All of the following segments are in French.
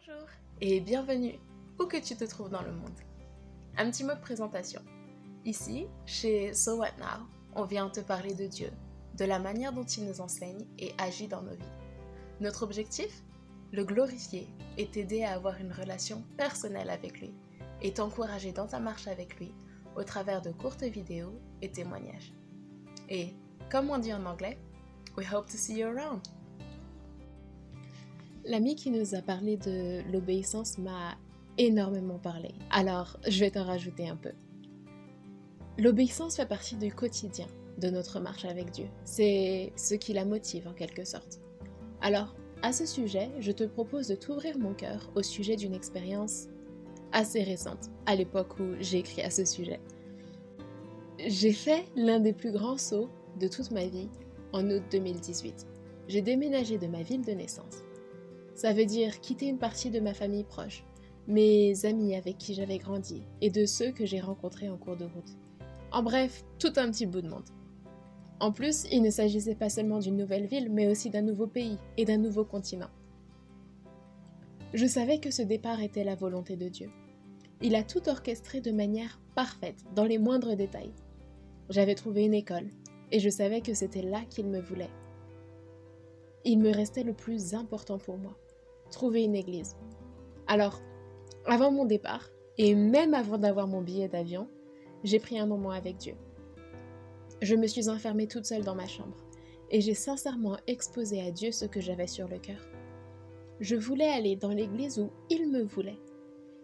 Bonjour et bienvenue où que tu te trouves dans le monde. Un petit mot de présentation. Ici, chez So What Now, on vient te parler de Dieu, de la manière dont il nous enseigne et agit dans nos vies. Notre objectif? Le glorifier et t'aider à avoir une relation personnelle avec lui et t'encourager dans ta marche avec lui au travers de courtes vidéos et témoignages. Et, comme on dit en anglais, we hope to see you around. L'ami qui nous a parlé de l'obéissance m'a énormément parlé, alors je vais t'en rajouter un peu. L'obéissance fait partie du quotidien de notre marche avec Dieu. C'est ce qui la motive en quelque sorte. Alors, à ce sujet, je te propose de t'ouvrir mon cœur au sujet d'une expérience assez récente, à l'époque où j'ai écrit à ce sujet. J'ai fait l'un des plus grands sauts de toute ma vie en août 2018. J'ai déménagé de ma ville de naissance. Ça veut dire quitter une partie de ma famille proche, mes amis avec qui j'avais grandi et de ceux que j'ai rencontrés en cours de route. En bref, tout un petit bout de monde. En plus, il ne s'agissait pas seulement d'une nouvelle ville, mais aussi d'un nouveau pays et d'un nouveau continent. Je savais que ce départ était la volonté de Dieu. Il a tout orchestré de manière parfaite, dans les moindres détails. J'avais trouvé une école, et je savais que c'était là qu'il me voulait. Il me restait le plus important pour moi, trouver une église. Alors, avant mon départ, et même avant d'avoir mon billet d'avion, j'ai pris un moment avec Dieu. Je me suis enfermée toute seule dans ma chambre, et j'ai sincèrement exposé à Dieu ce que j'avais sur le cœur. Je voulais aller dans l'église où il me voulait.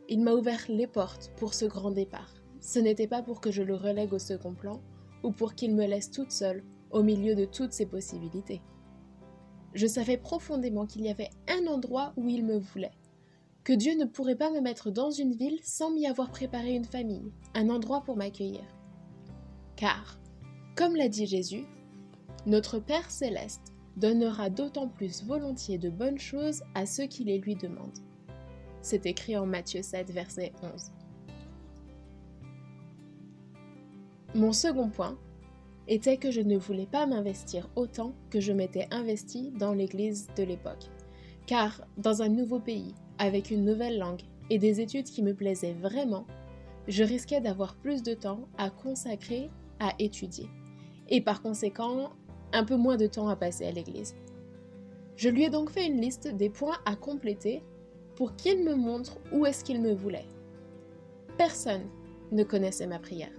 Il m'a ouvert les portes pour ce grand départ. Ce n'était pas pour que je le relègue au second plan, ou pour qu'il me laisse toute seule au milieu de toutes ces possibilités. Je savais profondément qu'il y avait un endroit où il me voulait, que Dieu ne pourrait pas me mettre dans une ville sans m'y avoir préparé une famille, un endroit pour m'accueillir. Car, comme l'a dit Jésus, notre Père céleste donnera d'autant plus volontiers de bonnes choses à ceux qui les lui demandent. C'est écrit en Matthieu 7, verset 11. Mon second point était que je ne voulais pas m'investir autant que je m'étais investie dans l'église de l'époque. Car dans un nouveau pays, avec une nouvelle langue et des études qui me plaisaient vraiment, je risquais d'avoir plus de temps à consacrer à étudier. Et par conséquent, un peu moins de temps à passer à l'église. Je lui ai donc fait une liste des points à compléter pour qu'il me montre où est-ce qu'il me voulait. Personne ne connaissait ma prière.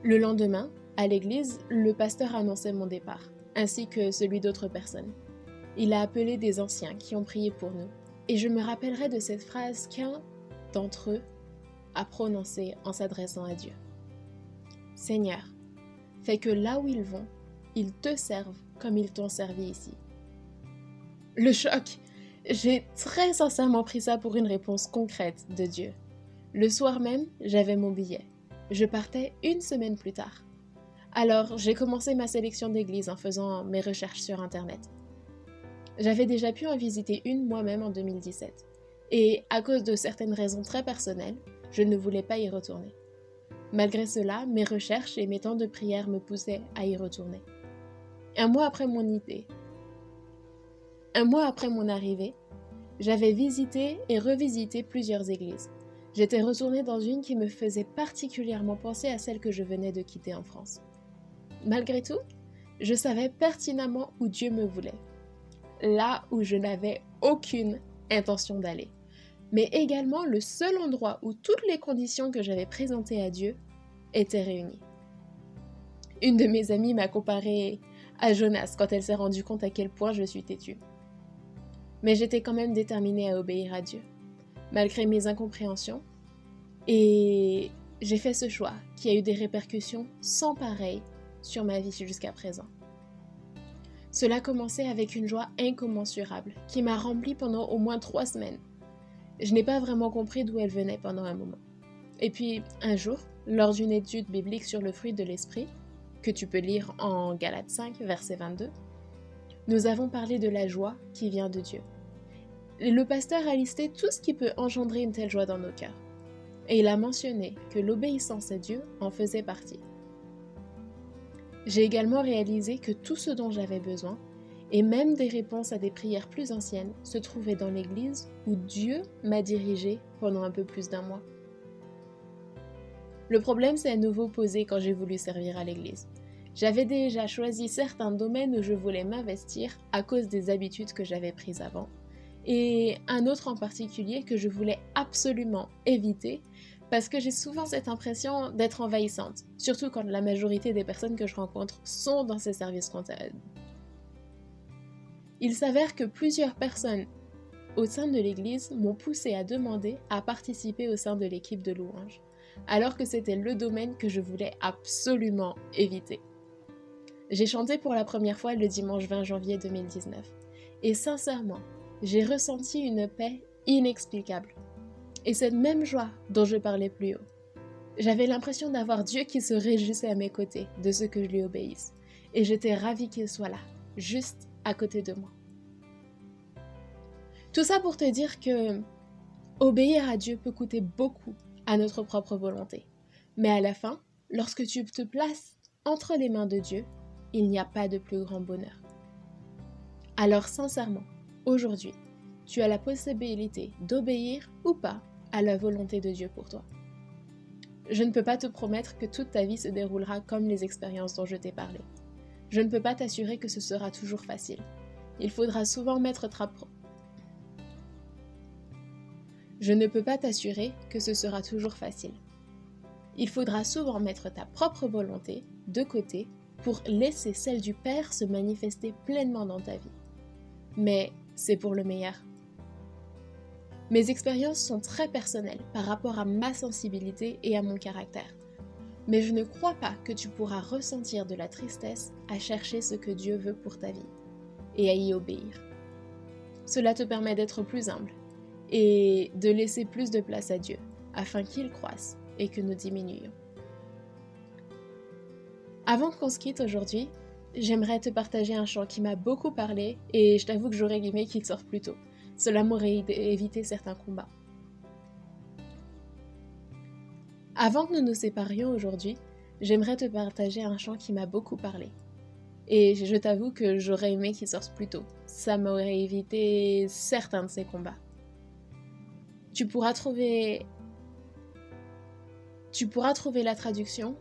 Le lendemain, à l'église, le pasteur annonçait mon départ, ainsi que celui d'autres personnes. Il a appelé des anciens qui ont prié pour nous, et je me rappellerai de cette phrase qu'un d'entre eux a prononcée en s'adressant à Dieu. « Seigneur, fais que là où ils vont, ils te servent comme ils t'ont servi ici. » Le choc! J'ai très sincèrement pris ça pour une réponse concrète de Dieu. Le soir même, j'avais mon billet. Je partais une semaine plus tard. Alors, j'ai commencé ma sélection d'églises en faisant mes recherches sur Internet. J'avais déjà pu en visiter une moi-même en 2017. Et à cause de certaines raisons très personnelles, je ne voulais pas y retourner. Malgré cela, mes recherches et mes temps de prière me poussaient à y retourner. Un mois après mon arrivée, j'avais visité et revisité plusieurs églises. J'étais retournée dans une qui me faisait particulièrement penser à celle que je venais de quitter en France. Malgré tout, je savais pertinemment où Dieu me voulait, là où je n'avais aucune intention d'aller, mais également le seul endroit où toutes les conditions que j'avais présentées à Dieu étaient réunies. Une de mes amies m'a comparée à Jonas quand elle s'est rendue compte à quel point je suis têtue. Mais j'étais quand même déterminée à obéir à Dieu, malgré mes incompréhensions, et j'ai fait ce choix qui a eu des répercussions sans pareil sur ma vie jusqu'à présent. Cela commençait avec une joie incommensurable qui m'a remplie pendant au moins 3 semaines. Je n'ai pas vraiment compris d'où elle venait pendant un moment. Et puis, un jour, lors d'une étude biblique sur le fruit de l'esprit, que tu peux lire en Galates 5, verset 22, nous avons parlé de la joie qui vient de Dieu. Le pasteur a listé tout ce qui peut engendrer une telle joie dans nos cœurs. Et il a mentionné que l'obéissance à Dieu en faisait partie. J'ai également réalisé que tout ce dont j'avais besoin et même des réponses à des prières plus anciennes se trouvaient dans l'église où Dieu m'a dirigée pendant un peu plus d'1 mois. Le problème s'est à nouveau posé quand j'ai voulu servir à l'église. J'avais déjà choisi certains domaines où je voulais m'investir à cause des habitudes que j'avais prises avant, et un autre en particulier que je voulais absolument éviter parce que j'ai souvent cette impression d'être envahissante, surtout quand la majorité des personnes que je rencontre sont dans ces services comptables. Il s'avère que plusieurs personnes au sein de l'église m'ont poussé à demander à participer au sein de l'équipe de louange, alors que c'était le domaine que je voulais absolument éviter. J'ai chanté pour la première fois le dimanche 20 janvier 2019, et sincèrement, j'ai ressenti une paix inexplicable. Et cette même joie dont je parlais plus haut. J'avais l'impression d'avoir Dieu qui se réjouissait à mes côtés de ce que je lui obéisse. Et j'étais ravie qu'il soit là, juste à côté de moi. Tout ça pour te dire que obéir à Dieu peut coûter beaucoup à notre propre volonté. Mais à la fin, lorsque tu te places entre les mains de Dieu, il n'y a pas de plus grand bonheur. Alors sincèrement, aujourd'hui, tu as la possibilité d'obéir ou pas à la volonté de Dieu pour toi. Je ne peux pas te promettre que toute ta vie se déroulera comme les expériences dont je t'ai parlé. Je ne peux pas t'assurer que ce sera toujours facile. Il faudra souvent mettre Je ne peux pas t'assurer que ce sera toujours facile. Il faudra souvent mettre ta propre volonté de côté pour laisser celle du Père se manifester pleinement dans ta vie. Mais c'est pour le meilleur. Mes expériences sont très personnelles par rapport à ma sensibilité et à mon caractère. Mais je ne crois pas que tu pourras ressentir de la tristesse à chercher ce que Dieu veut pour ta vie et à y obéir. Cela te permet d'être plus humble et de laisser plus de place à Dieu afin qu'il croisse et que nous diminuions. Avant qu'on se quitte aujourd'hui, j'aimerais te partager un chant qui m'a beaucoup parlé et je t'avoue que j'aurais aimé qu'il sorte plus tôt. Cela m'aurait évité certains combats. Avant que nous nous séparions aujourd'hui, j'aimerais te partager un chant qui m'a beaucoup parlé. Et je t'avoue que j'aurais aimé qu'il sorte plus tôt. Ça m'aurait évité certains de ces combats. Tu pourras trouver la traduction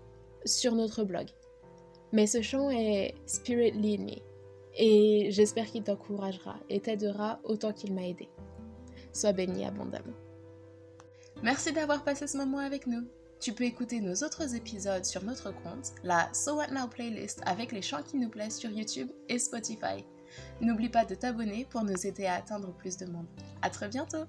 sur notre blog. Mais ce chant est Spirit Lead Me. Et j'espère qu'il t'encouragera et t'aidera autant qu'il m'a aidé. Sois béni abondamment. Merci d'avoir passé ce moment avec nous. Tu peux écouter nos autres épisodes sur notre compte, la So What Now playlist avec les chants qui nous plaisent sur YouTube et Spotify. N'oublie pas de t'abonner pour nous aider à atteindre plus de monde. À très bientôt!